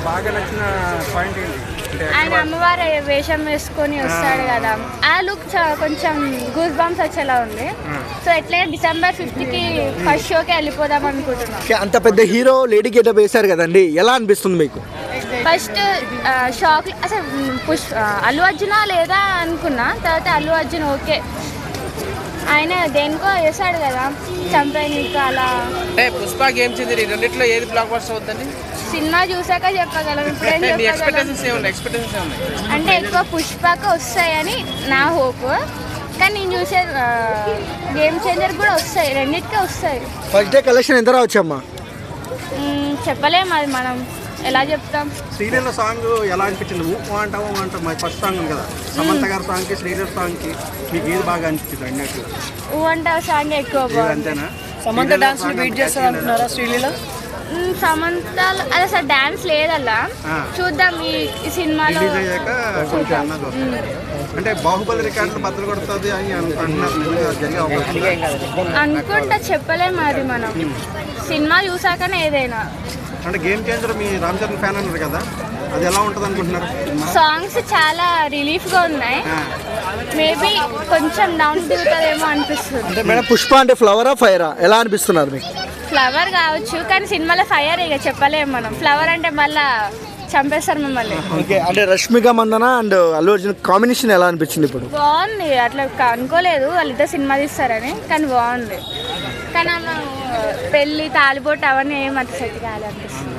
బాగా నచ్చిన పాయింట్ ఏంటి? ఆయన అమ్మవారి వేషం వేసుకొని వస్తాడు కదా, ఆ లుక్ కొంచెం గూస్ బంప్స్ వచ్చేలా ఉంది. సో ఎట్లయినా December 5th ఫస్ట్ షోకి వెళ్ళిపోదాం అనుకుంటున్నాం. అంత పెద్ద హీరో లేడీ గెటప్ వేశారు కదండి, ఎలా అనిపిస్తుంది మీకు? ఫస్ట్ షాక్, అసలు అల్లు అర్జునా లేదా అనుకున్నా, తర్వాత అల్లు అర్జున్ ఓకే, ఆయన దేనికో వేసాడు కదా చంపేనిక అలా. అంటే పుష్ప గేమ్ చేంజర్, ఈ రెండిట్లో ఏది బ్లాక్ బస్టర్ అవుతుంది? సినిమా చూసాక చెప్పగలం, ఇప్పుడేం చెప్పగలం. అంటే ఎక్కువ పుష్పక వస్తాయని నా హోప్, కానీ నేను చూసే గేమ్ చేంజర్ కూడా వస్తాయి, రెండింటికే వస్తాయి. ఫస్ట్ డే కలెక్షన్ ఎంత రావచ్చమ్మా? చెప్పలేము, అది మనం ఎలా చెప్తాం. శ్రీలీల సాంగ్ ఎలా అనిపించింది? ఊ అంటావు అంటాం, మరి ఫస్ట్ సాంగ్ ఉంది కదా, సమంత గారి సాంగ్కి శ్రీలీల సాంగ్కి మీకు ఏది బాగా అనిపించింది? అన్నట్టు ఊ అంటావు సాంగ్ ఎక్కువ బాగుంది. అంతేనా? సమంత డాన్స్ బీట్ చేస్తారు అంటున్నారా శ్రీలీల? సమంత అది అసలు డాన్స్ లేదల్లా, చూద్దాం ఈ సినిమాలో రిలీజ్ అయ్యాక కొంచెం అన్నది వస్తుంది. అంటే బాహుబలి రికార్డులు బద్దలు కొడుతుంది అని అంటున్నారు, జరిగే అవకాశం అనుకుంటా, చెప్పలేము అది మనం సినిమా చూసాకనే ఏదైనా. అంటే గేమ్ చేంజర్ మీ రామ్ చరణ్ ఫ్యాన్ అన్నారు కదా, అది ఎలా ఉంటుంది అనుకుంటున్నారు? సాంగ్స్ చాలా రిలీఫ్గా ఉన్నాయి, మేబీ కొంచెం డౌన్ దిగుతుందేమో అనిపిస్తుంది. అంటే మేడం పుష్ప అంటే ఫ్లవరా ఫైరా, ఎలా అనిపిస్తున్నారు మీకు? ఫ్లవర్ కావచ్చు, కానీ సినిమాలో ఫైర్ ఇక చెప్పలేము మనం. ఫ్లవర్ అంటే మళ్ళా చంపేస్తారు మిమ్మల్ని. ఓకే, అంటే రష్మిక మందన అండ్ అల్లు అర్జున్ కాంబినేషన్ ఎలా అనిపించింది ఇప్పుడు? బాగుంది, అట్లా అనుకోలేదు వాళ్ళిద్దరు సినిమా తీస్తారని, కానీ బాగుంది. కానీ పెళ్ళి తాలిబోట్ అవన్నీ ఏం అట్లా సెట్ కావాలి అనిపిస్తుంది.